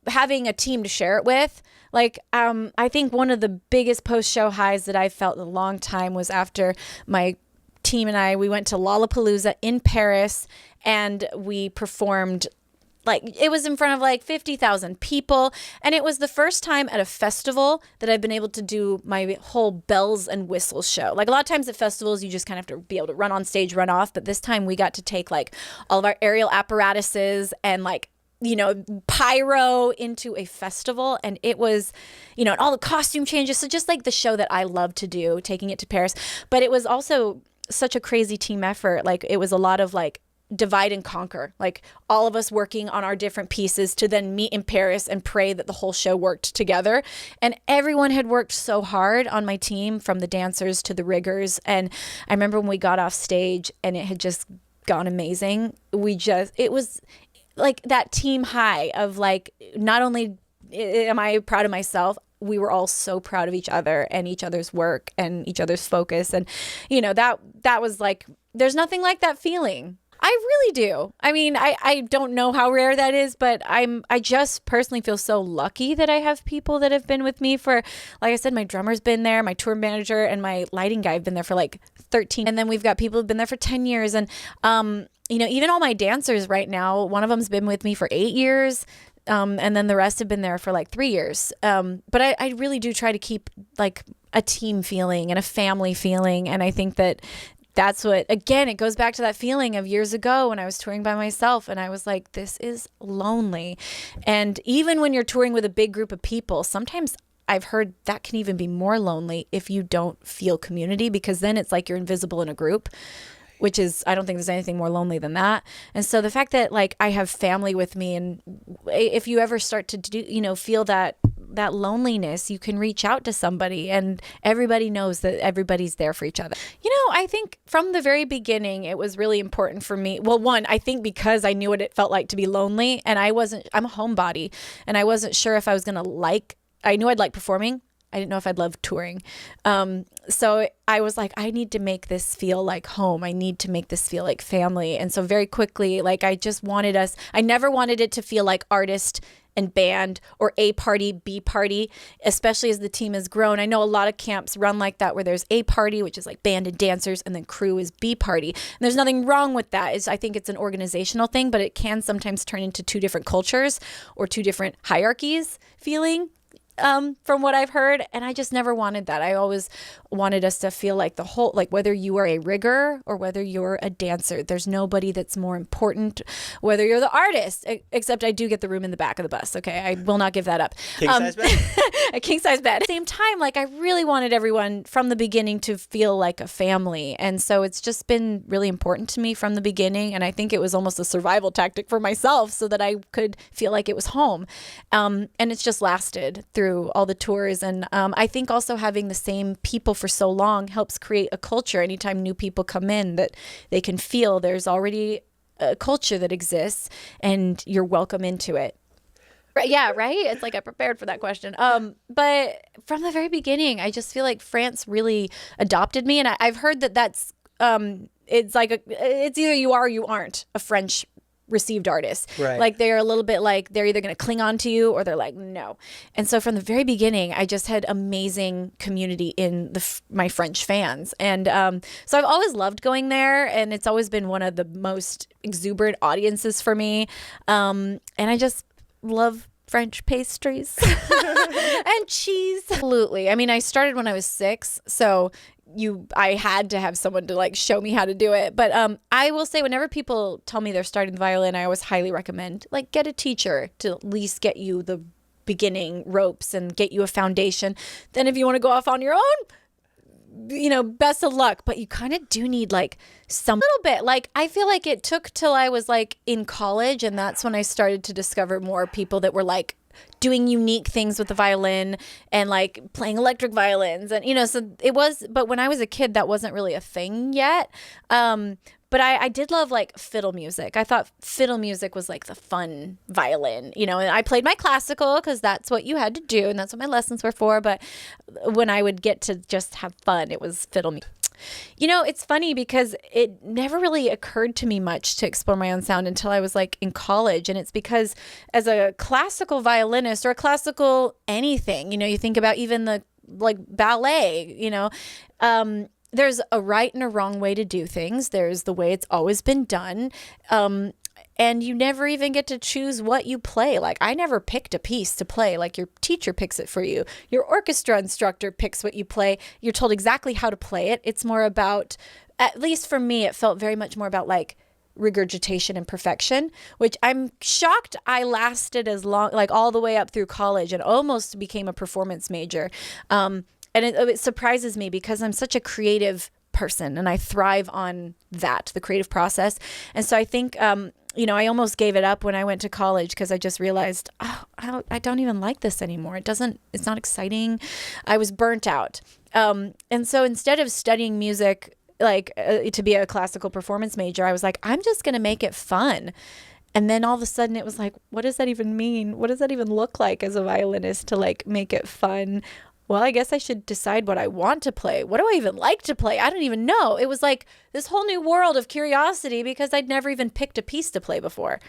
having a team to share it with. Like, I think one of the biggest post-show highs that I felt in a long time was after my team and we went to Lollapalooza in Paris, and we performed, like, it was in front of like 50,000 people. And it was the first time at a festival that I've been able to do my whole bells and whistles show. Like, a lot of times at festivals, you just kind of have to be able to run on stage, run off. But this time we got to take like all of our aerial apparatuses and like, you know, pyro into a festival. And it was, you know, and all the costume changes. So just like the show that I love to do, taking it to Paris. But it was also such a crazy team effort. Like, it was a lot of like divide and conquer, like all of us working on our different pieces to then meet in Paris and pray that the whole show worked together. And everyone had worked so hard on my team, from the dancers to the riggers. And I remember when we got off stage and it had just gone amazing. It was like that team high of like, not only am I proud of myself, we were all so proud of each other and each other's work and each other's focus. And, that was like, there's nothing like that feeling. I really do. I mean, I don't know how rare that is, but I just personally feel so lucky that I have people that have been with me for, like I said, my drummer's been there, my tour manager and my lighting guy have been there for like 13. And then we've got people who've been there for 10 years. And, even all my dancers right now, one of them's been with me for 8 years. And then the rest have been there for like 3 years. But I really do try to keep like a team feeling and a family feeling. And I think that's what, again, it goes back to that feeling of years ago when I was touring by myself and I was like, this is lonely. And even when you're touring with a big group of people, sometimes I've heard that can even be more lonely if you don't feel community, because then it's like you're invisible in a group, which is, I don't think there's anything more lonely than that. And so the fact that like I have family with me, and if you ever start to do, feel that loneliness, you can reach out to somebody and everybody knows that everybody's there for each other. I think from the very beginning, it was really important for me. Well, one, I think because I knew what it felt like to be lonely, and I'm a homebody, and I wasn't sure if I was going to I knew I'd like performing. I didn't know if I'd love touring. So I was like, I need to make this feel like home. I need to make this feel like family. And so very quickly, like I never wanted it to feel like artist and band or A party, B party, especially as the team has grown. I know a lot of camps run like that, where there's A party, which is like band and dancers, and then crew is B party. And there's nothing wrong with that. I think it's an organizational thing, but it can sometimes turn into two different cultures or two different hierarchies feeling. From what I've heard. And I just never wanted that. I always wanted us to feel like the whole, like whether you are a rigger or whether you're a dancer, there's nobody that's more important, whether you're the artist, except I do get the room in the back of the bus. Okay. I will not give that up. King size bed? A king size bed. At the same time, like I really wanted everyone from the beginning to feel like a family. And so it's just been really important to me from the beginning. And I think it was almost a survival tactic for myself so that I could feel like it was home. And it's just lasted through all the tours. And I think also having the same people for so long helps create a culture. Anytime new people come in, that they can feel there's already a culture that exists and you're welcome into it. Right, yeah, right? It's like I prepared for that question. But from the very beginning, I just feel like France really adopted me. And I've heard that's, it's like, it's either you are or you aren't a French received artist. Right. Like they're a little bit like they're either going to cling on to you or they're like no. And so from the very beginning, I just had amazing community in my French fans. And so I've always loved going there, and it's always been one of the most exuberant audiences for me. And I just love French pastries and cheese. Absolutely. I mean, I started when I was 6, so I had to have someone to like show me how to do it. But I will say, whenever people tell me they're starting the violin, I always highly recommend like get a teacher to at least get you the beginning ropes and get you a foundation. Then if you want to go off on your own, best of luck. But you kind of do need like some little bit. Like I feel like it took till I was like in college, and that's when I started to discover more people that were like doing unique things with the violin and like playing electric violins. And, so it was, but when I was a kid, that wasn't really a thing yet. But I did love like fiddle music. I thought fiddle music was like the fun violin, and I played my classical because that's what you had to do. And that's what my lessons were for. But when I would get to just have fun, it was fiddle music. It's funny because it never really occurred to me much to explore my own sound until I was like in college. And it's because as a classical violinist or a classical anything, you think about even the like ballet, there's a right and a wrong way to do things. There's the way it's always been done. And you never even get to choose what you play. Like I never picked a piece to play. Like your teacher picks it for you. Your orchestra instructor picks what you play. You're told exactly how to play it. It's more about, at least for me, it felt very much more about like regurgitation and perfection, which I'm shocked I lasted as long, like all the way up through college and almost became a performance major. And it surprises me because I'm such a creative person, and I thrive on that, the creative process. And so I think, I almost gave it up when I went to college because I just realized, I don't even like this anymore. It's not exciting. I was burnt out. And so instead of studying music, to be a classical performance major, I was like, I'm just going to make it fun. And then all of a sudden it was like, what does that even mean? What does that even look like as a violinist to make it fun? Well, I guess I should decide what I want to play. What do I even like to play? I don't even know. It was like this whole new world of curiosity because I'd never even picked a piece to play before.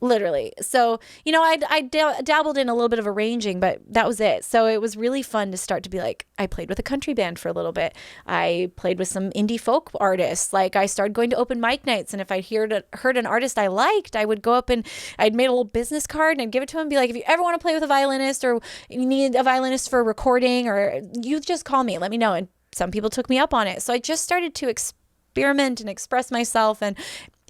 Literally. So, I dabbled in a little bit of arranging, but that was it. So it was really fun to start to be like, I played with a country band for a little bit. I played with some indie folk artists. I started going to open mic nights. And if I heard an artist I liked, I would go up and I'd made a little business card and I'd give it to him and be like, if you ever want to play with a violinist or you need a violinist for a recording, or you just call me, let me know. And some people took me up on it. So I just started to experiment and express myself, and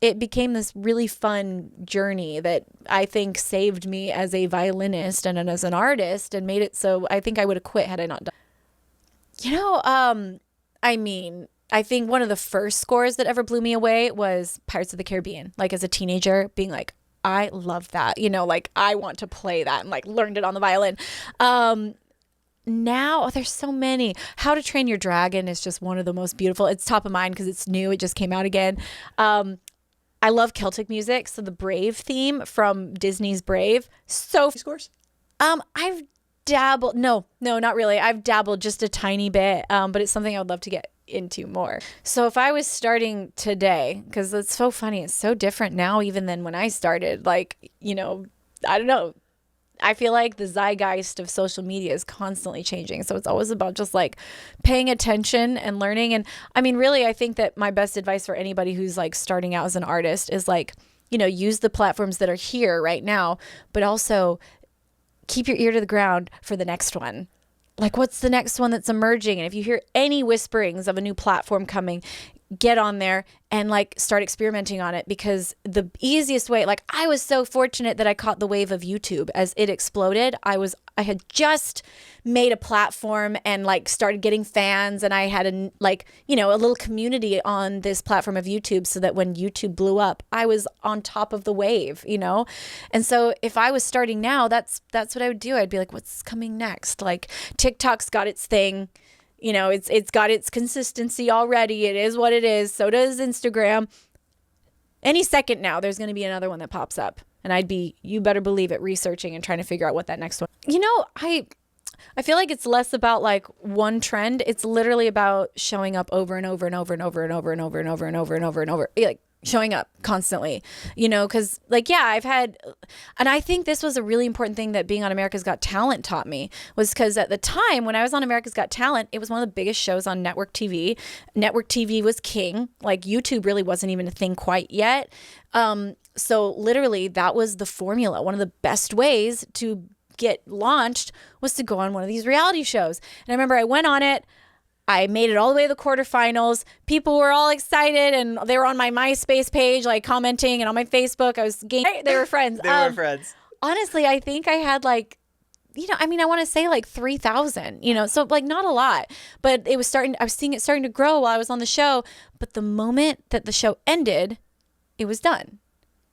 it became this really fun journey that I think saved me as a violinist and as an artist, and made it so I think I would have quit had I not done. I think one of the first scores that ever blew me away was Pirates of the Caribbean. As a teenager, being like, I love that. I want to play that, and learned it on the violin. Now there's so many. How to Train Your Dragon is just one of the most beautiful. It's top of mind because it's new. It just came out again. I love Celtic music. So the Brave theme from Disney's Brave. So scores? I've dabbled. No, not really. I've dabbled just a tiny bit. But it's something I would love to get into more. So if I was starting today, because it's so funny, it's so different now even than when I started. I don't know. I feel like the zeitgeist of social media is constantly changing. So it's always about just paying attention and learning. And really, I think that my best advice for anybody who's starting out as an artist is use the platforms that are here right now, but also keep your ear to the ground for the next one. What's the next one that's emerging? And if you hear any whisperings of a new platform coming, get on there and start experimenting on it, because the easiest way, I was so fortunate that I caught the wave of YouTube as it exploded. I had just made a platform and started getting fans, and I had a little community on this platform of YouTube, so that when YouTube blew up, I was on top of the wave, And so if I was starting now, that's what I would do. I'd be like, what's coming next? TikTok's got its thing. It's got its consistency already. It is what it is. So does Instagram. Any second now, there's going to be another one that pops up. And you better believe it, researching and trying to figure out what that next one. I feel like it's less about one trend. It's literally about showing up over and over and over and over and over and over and over and over and over and over. Showing up constantly, because I've had, and I think this was a really important thing that being on America's Got Talent taught me, was because at the time when I was on America's Got Talent, it was one of the biggest shows on network TV. Network TV was king. YouTube really wasn't even a thing quite yet. So literally that was the formula. One of the best ways to get launched was to go on one of these reality shows. And I remember I went on it. I made it all the way to the quarterfinals. People were all excited, and they were on my MySpace page, commenting, and on my Facebook. I was they were friends. They were friends. Honestly, I think I had I want to say 3,000, so not a lot, but I was seeing it starting to grow while I was on the show. But the moment that the show ended, it was done.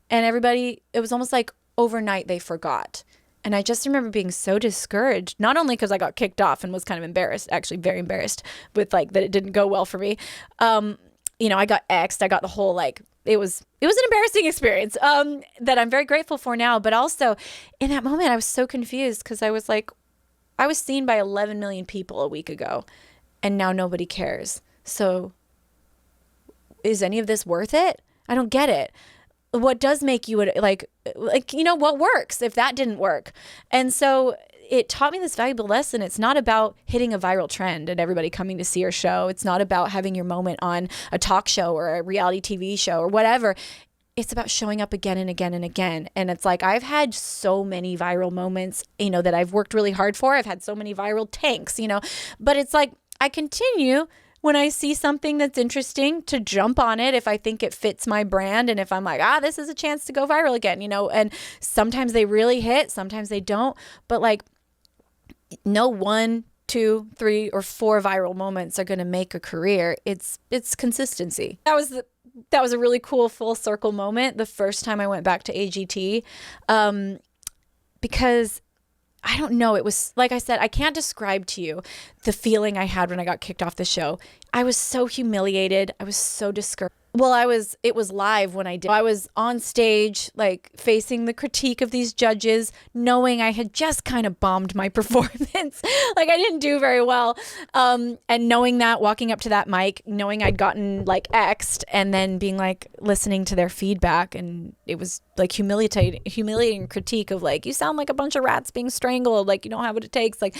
And everybody, it was almost overnight they forgot. And I just remember being so discouraged, not only because I got kicked off and was kind of embarrassed, actually very embarrassed with that it didn't go well for me. I got X'd. I got the whole it was an embarrassing experience that I'm very grateful for now. But also in that moment, I was so confused because I was I was seen by 11 million people a week ago, and now nobody cares. So is any of this worth it? I don't get it. What does make you what works if that didn't work? And so it taught me this valuable lesson. It's not about hitting a viral trend and everybody coming to see your show. It's not about having your moment on a talk show or a reality TV show or whatever. It's about showing up again and again and again. And it's I've had so many viral moments, that I've worked really hard for. I've had so many viral tanks, but it's I continue when I see something that's interesting to jump on it if I think it fits my brand, and if I'm this is a chance to go viral again, and sometimes they really hit, sometimes they don't, but no one 2, 3, or 4 viral moments are going to make a career. It's consistency. That was a really cool full circle moment the first time I went back to AGT, because I don't know, it was, like I said, I can't describe to you the feeling I had when I got kicked off the show. I was so humiliated. I was so discouraged. Well, it was live when I did. I was on stage, like facing the critique of these judges, knowing I had just kind of bombed my performance. Like I didn't do very well. And knowing that, walking up to that mic, knowing I'd gotten like X'd, and then being like, listening to their feedback. And it was like humiliating critique of like, you sound like a bunch of rats being strangled. Like you don't have what it takes. Like,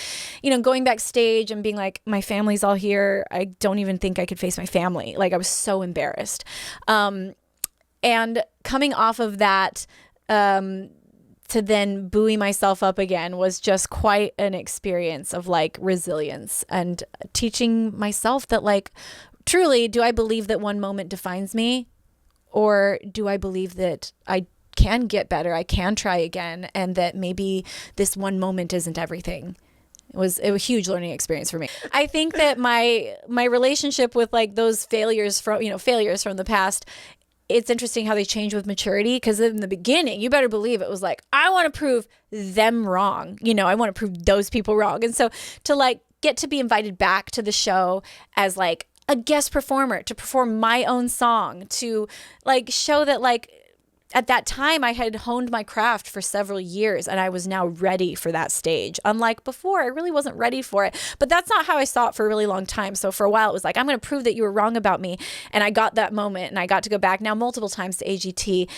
going backstage and being like, my family's all here. I don't even think I could face my family. Like I was so embarrassed. And coming off of that, to then buoy myself up again was just quite an experience of like resilience and teaching myself that like, truly, do I believe that one moment defines me, or do I believe that I can get better, I can try again, and that maybe this one moment isn't everything? It was a huge learning experience for me. I think that my relationship with like those failures from the past, it's interesting how they change with maturity, because in the beginning, you better believe it was like, I want to prove them wrong. I want to prove those people wrong. And so to like get to be invited back to the show as like a guest performer, to perform my own song, to like show that like, at that time, I had honed my craft for several years, and I was now ready for that stage. Unlike before, I really wasn't ready for it. But that's not how I saw it for a really long time. So for a while, it was like, I'm going to prove that you were wrong about me. And I got that moment, and I got to go back now multiple times to AGT.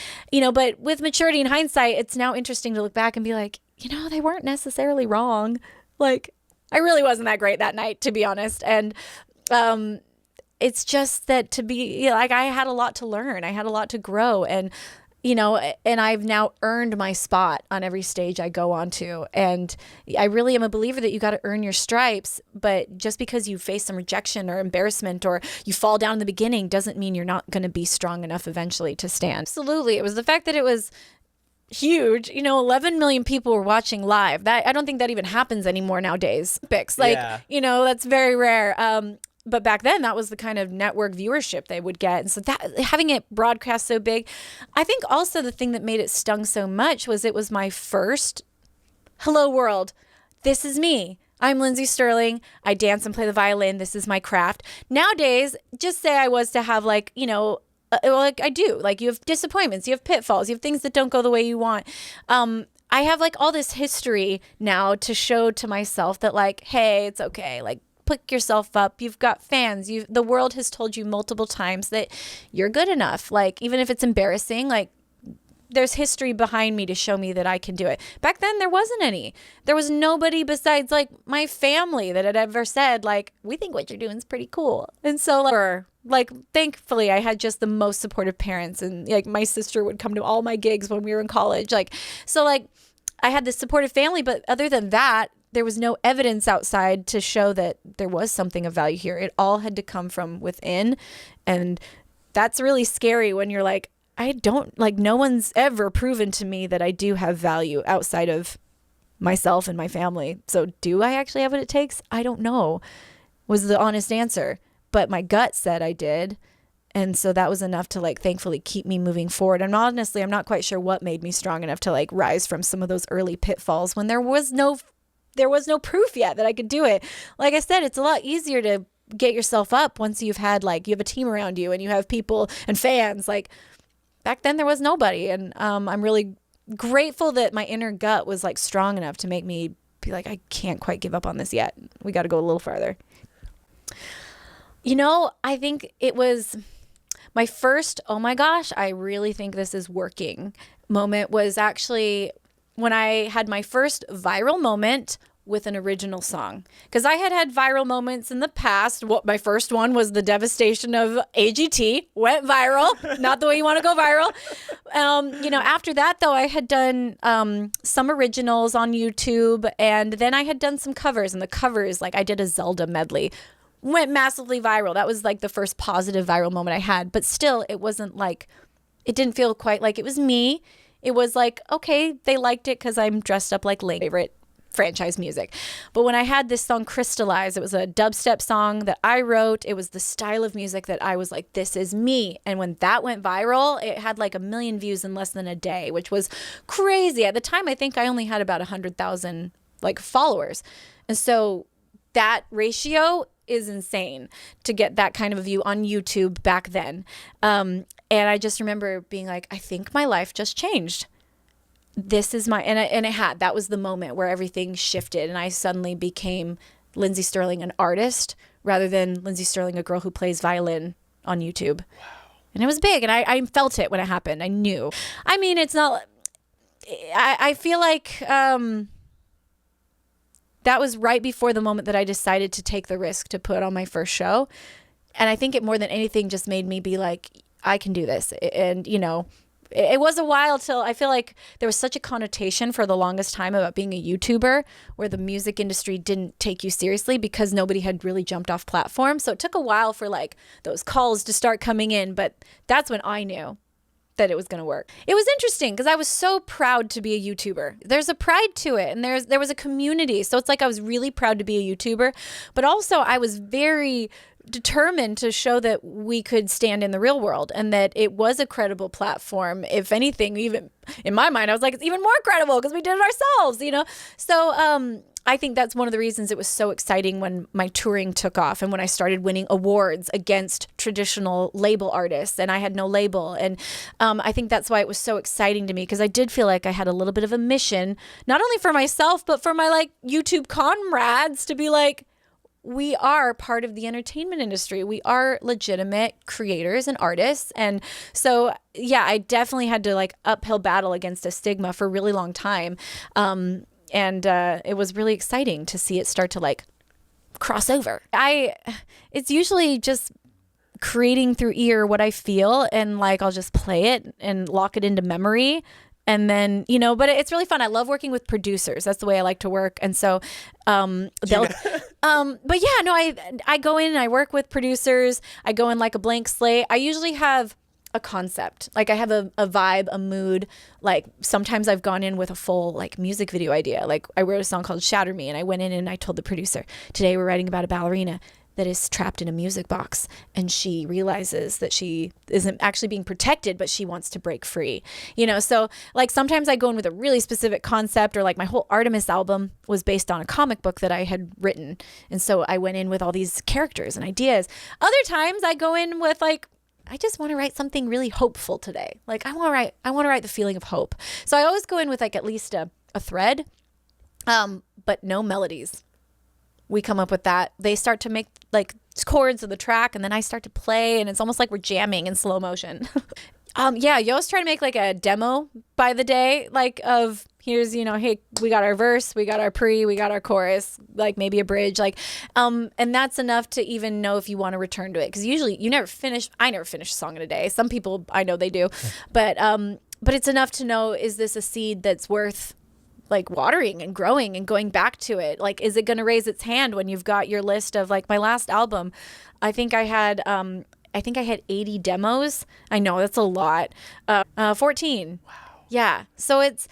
But with maturity and hindsight, it's now interesting to look back and be like, they weren't necessarily wrong. Like, I really wasn't that great that night, to be honest. And it's just that to be, like, I had a lot to learn. I had a lot to grow. And and I've now earned my spot on every stage I go onto. And I really am a believer that you got to earn your stripes. But just because you face some rejection or embarrassment or you fall down in the beginning doesn't mean you're not going to be strong enough eventually to stand. Absolutely. It was the fact that it was huge. 11 million people were watching live. That I don't think that even happens anymore nowadays. That's very rare. But back then, that was the kind of network viewership they would get. And so that having it broadcast so big, I think also the thing that made it stung so much was it was my first, hello world, this is me. I'm Lindsey Stirling. I dance and play the violin. This is my craft. Nowadays, just say I was to have like I do. Like you have disappointments, you have pitfalls, you have things that don't go the way you want. I have like all this history now to show to myself that like, hey, it's okay. Like, pick yourself up. You've got fans. The world has told you multiple times that you're good enough. Like, even if it's embarrassing, like there's history behind me to show me that I can do it. Back then, there wasn't any. There was nobody besides like my family that had ever said like, we think what you're doing is pretty cool. And so like thankfully I had just the most supportive parents, and like my sister would come to all my gigs when we were in college. So I had this supportive family, but other than that, there was no evidence outside to show that there was something of value here. It all had to come from within. And that's really scary when you're like, no one's ever proven to me that I do have value outside of myself and my family. So do I actually have what it takes? I don't know, was the honest answer. But my gut said I did. And so that was enough to like thankfully keep me moving forward. And honestly, I'm not quite sure what made me strong enough to like rise from some of those early pitfalls when there was no proof yet that I could do it. Like I said, it's a lot easier to get yourself up once you've had you have a team around you and you have people and fans. Like back then there was nobody. And I'm really grateful that my inner gut was like strong enough to make me be like, I can't quite give up on this yet. We got to go a little farther. I think it was my first, oh my gosh, I really think this is working moment was actually when I had my first viral moment with an original song. Because I had viral moments in the past. My first one was the devastation of AGT. Went viral. Not the way you want to go viral. After that, though, I had done some originals on YouTube. And then I had done some covers. And the covers, I did a Zelda medley. Went massively viral. That was the first positive viral moment I had. But still, it wasn't it didn't feel quite like it was me. It was okay, they liked it because I'm dressed up like Link. Favorite franchise music. But when I had this song Crystallize, it was a dubstep song that I wrote. It was the style of music that I was like, this is me. And when that went viral, it had like 1 million views in less than a day, which was crazy. At the time, I think I only had about 100,000 like followers. And so that ratio is insane to get that kind of a view on YouTube back then. And I just remember being like, I think my life just changed. This is my, that was the moment where everything shifted and I suddenly became Lindsey Stirling, an artist, rather than Lindsey Stirling, a girl who plays violin on YouTube. Wow. And it was big, and I felt it when it happened. I knew. I mean, it's not, I feel like that was right before the moment that I decided to take the risk to put on my first show. And I think it more than anything just made me be like, I can do this. And, you know, it was a while till I feel like there was such a connotation for the longest time about being a YouTuber where the music industry didn't take you seriously because nobody had really jumped off platform. So it took a while for like those calls to start coming in. But that's when I knew that it was going to work. It was interesting because I was so proud to be a YouTuber. There's a pride to it and there was a community. So it's like I was really proud to be a YouTuber, but also I was very determined to show that we could stand in the real world and that it was a credible platform. If anything, even in my mind, I was like, it's even more credible because we did it ourselves, you know? So I think that's one of the reasons it was so exciting when my touring took off and when I started winning awards against traditional label artists and I had no label. And I think that's why it was so exciting to me because I did feel like I had a little bit of a mission, not only for myself, but for my like YouTube comrades to be like, we are part of the entertainment industry. We are legitimate creators and artists. And so, yeah, I definitely had to like uphill battle against a stigma for a really long time. And it was really exciting to see it start to like cross over. It's usually just creating through ear what I feel and like I'll just play it and lock it into memory. And then, you know, but it's really fun. I love working with producers. That's the way I like to work. And so but yeah, no, I go in and I work with producers. I go in like a blank slate. I usually have a concept. Like I have a vibe, a mood. Like sometimes I've gone in with a full like music video idea. Like I wrote a song called Shatter Me and I went in and I told the producer, today we're writing about a ballerina that is trapped in a music box and she realizes that she isn't actually being protected, but she wants to break free, you know? So like sometimes I go in with a really specific concept or like my whole Artemis album was based on a comic book that I had written. And so I went in with all these characters and ideas. Other times I go in with like, I just want to write something really hopeful today. Like I want to write the feeling of hope. So I always go in with like at least a thread, but no melodies. We come up with that. They start to make like chords of the track and then I start to play and it's almost like we're jamming in slow motion. Yeah, Yo's trying to make like a demo by the day, like of here's, you know, hey, we got our verse, we got our pre, we got our chorus, like maybe a bridge, like, and that's enough to even know if you want to return to it. Cause usually I never finish a song in a day. Some people I know they do, but it's enough to know, is this a seed that's worth like watering and growing and going back to it? Like, is it going to raise its hand when you've got your list of like my last album? I think I had 80 demos. I know that's a lot. 14. Wow. Yeah. So it's,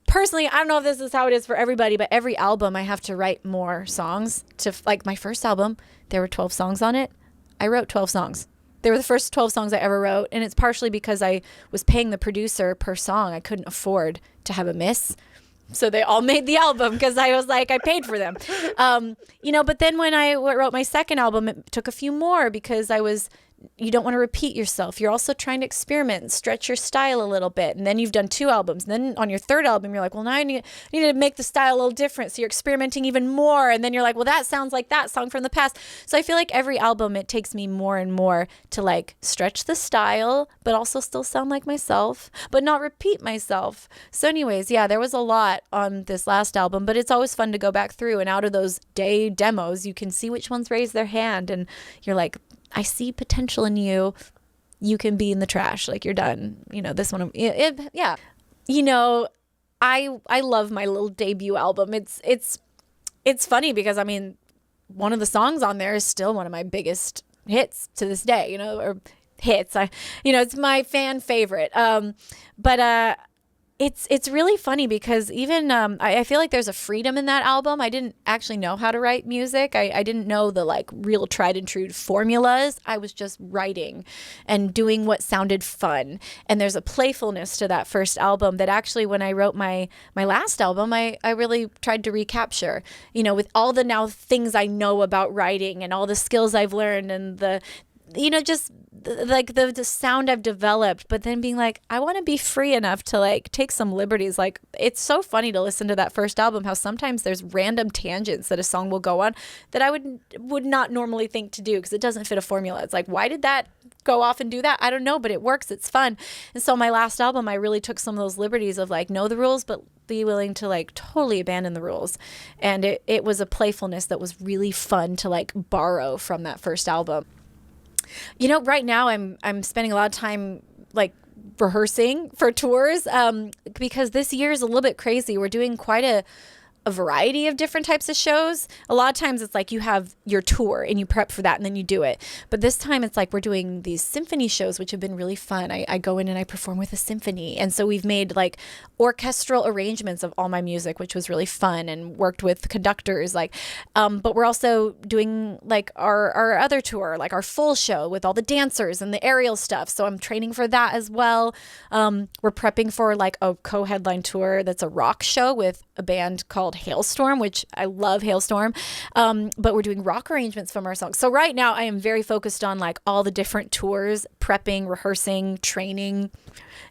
personally, I don't know if this is how it is for everybody, but every album I have to write more songs to like my first album, there were 12 songs on it. I wrote 12 songs. They were the first 12 songs I ever wrote. And it's partially because I was paying the producer per song. I couldn't afford to have a miss. So they all made the album because I was like, I paid for them. You know, but then when I wrote my second album, it took a few more because you don't want to repeat yourself. You're also trying to experiment and stretch your style a little bit. And then you've done 2 albums. And then on your third album, you're like, well, now I need to make the style a little different. So you're experimenting even more. And then you're like, well, that sounds like that song from the past. So I feel like every album, it takes me more and more to like stretch the style, but also still sound like myself, but not repeat myself. So anyways, yeah, there was a lot on this last album, but it's always fun to go back through. And out of those day demos, you can see which ones raise their hand. And you're like, I see potential in you. You can be in the trash. Like you're done. You know, this one. Yeah. You know, I love my little debut album. It's funny because I mean, one of the songs on there is still one of my biggest hits to this day, you know, or hits. It's my fan favorite. But It's really funny because even I feel like there's a freedom in that album. I didn't actually know how to write music. I didn't know the like real tried and true formulas. I was just writing and doing what sounded fun. And there's a playfulness to that first album that actually when I wrote my last album, I really tried to recapture, you know, with all the now things I know about writing and all the skills I've learned and the, you know, just like the sound I've developed, but then being like, I want to be free enough to like take some liberties. Like, it's so funny to listen to that first album, how sometimes there's random tangents that a song will go on that I would not normally think to do because it doesn't fit a formula. It's like, why did that go off and do that? I don't know, but it works. It's fun. And so my last album, I really took some of those liberties of like, know the rules, but be willing to like totally abandon the rules. And it was a playfulness that was really fun to like borrow from that first album. You know, right now I'm spending a lot of time like rehearsing for tours because this year is a little bit crazy. We're doing quite a variety of different types of shows. A lot of times it's like you have your tour and you prep for that and then you do it. But this time it's like we're doing these symphony shows, which have been really fun. I go in and I perform with a symphony. And so we've made like orchestral arrangements of all my music, which was really fun, and worked with conductors. Like, but we're also doing like our other tour, like our full show with all the dancers and the aerial stuff. So I'm training for that as well. We're prepping for like a co-headline tour that's a rock show with a band called Halestorm, which I love Halestorm. But we're doing rock arrangements from our songs. So right now I am very focused on like all the different tours, prepping, rehearsing, training.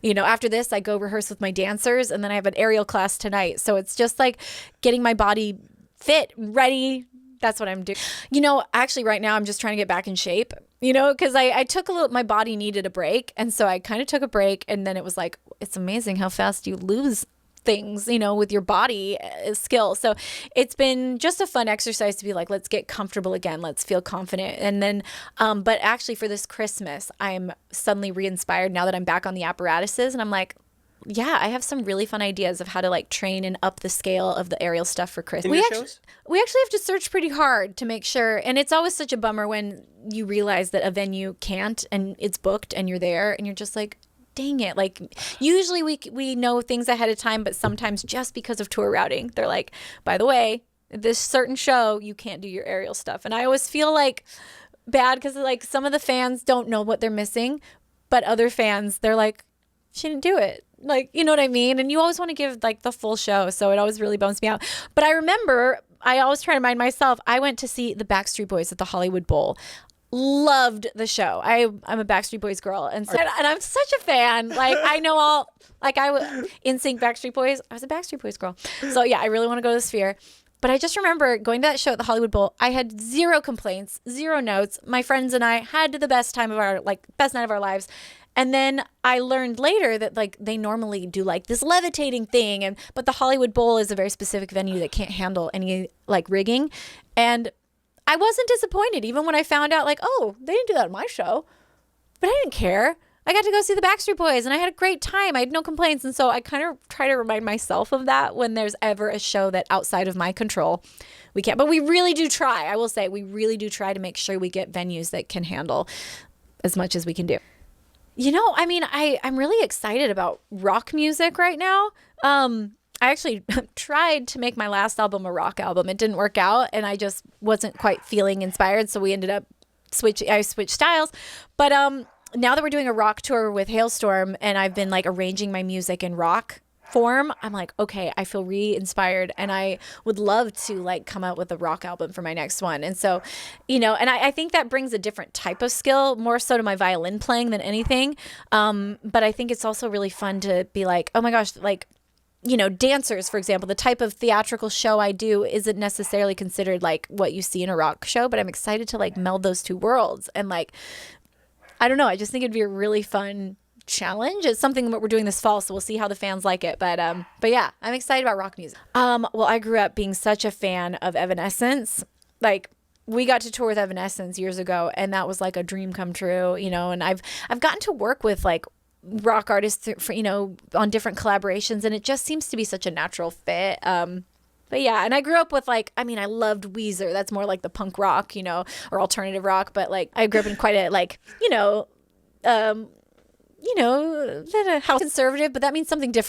You know, after this, I go rehearse with my dancers and then I have an aerial class tonight. So it's just like getting my body fit, ready. That's what I'm doing. You know, actually right now I'm just trying to get back in shape, you know, because I took my body needed a break. And so I kind of took a break, and then it was like, it's amazing how fast you lose things, you know, with your body skill. So it's been just a fun exercise to be like, let's get comfortable again. Let's feel confident. And then, but actually for this Christmas, I'm suddenly re-inspired now that I'm back on the apparatuses, and I'm like, yeah, I have some really fun ideas of how to like train and up the scale of the aerial stuff for Christmas. We actually have to search pretty hard to make sure. And it's always such a bummer when you realize that a venue can't and it's booked and you're there and you're just like, dang it. Like usually we know things ahead of time, but sometimes just because of tour routing, they're like, by the way, this certain show, you can't do your aerial stuff. And I always feel like bad because like some of the fans don't know what they're missing, but other fans, they're like, she didn't do it. Like, you know what I mean? And you always want to give like the full show. So it always really bums me out. But I remember, I always try to remind myself, I went to see the Backstreet Boys at the Hollywood Bowl. Loved the show. I'm a Backstreet Boys girl, and I'm such a fan. Like I know all, like NSYNC, Backstreet Boys. I was a Backstreet Boys girl. So yeah, I really want to go to the Sphere. But I just remember going to that show at the Hollywood Bowl. I had zero complaints, zero notes. My friends and I had the best night of our lives. And then I learned later that like they normally do like this levitating thing, but the Hollywood Bowl is a very specific venue that can't handle any like rigging. And I wasn't disappointed even when I found out like, oh, they didn't do that at my show, but I didn't care. I got to go see the Backstreet Boys and I had a great time. I had no complaints. And so I kind of try to remind myself of that when there's ever a show that outside of my control, we can't. But we really do try. I will say we really do try to make sure we get venues that can handle as much as we can do. You know, I mean, I'm really excited about rock music right now. I actually tried to make my last album a rock album. It didn't work out and I just wasn't quite feeling inspired. So we ended up I switched styles. But now that we're doing a rock tour with Halestorm and I've been like arranging my music in rock form, I'm like, okay, I feel re-inspired and I would love to like come out with a rock album for my next one. And so, you know, and I think that brings a different type of skill, more so to my violin playing than anything. But I think it's also really fun to be like, oh my gosh, like, you know, dancers, for example, the type of theatrical show I do isn't necessarily considered like what you see in a rock show, but I'm excited to like meld those two worlds. And like, I don't know, I just think it'd be a really fun challenge. It's something that we're doing this fall, so we'll see how the fans like it. But yeah, I'm excited about rock music. Well, I grew up being such a fan of Evanescence. Like, we got to tour with Evanescence years ago, and that was like a dream come true, you know, and I've gotten to work with like rock artists for, you know, on different collaborations, and it just seems to be such a natural fit. But yeah, and I grew up with like, I mean, I loved Weezer. That's more like the punk rock, you know, or alternative rock. But like, I grew up in quite a like, you know, house conservative, but that means something different.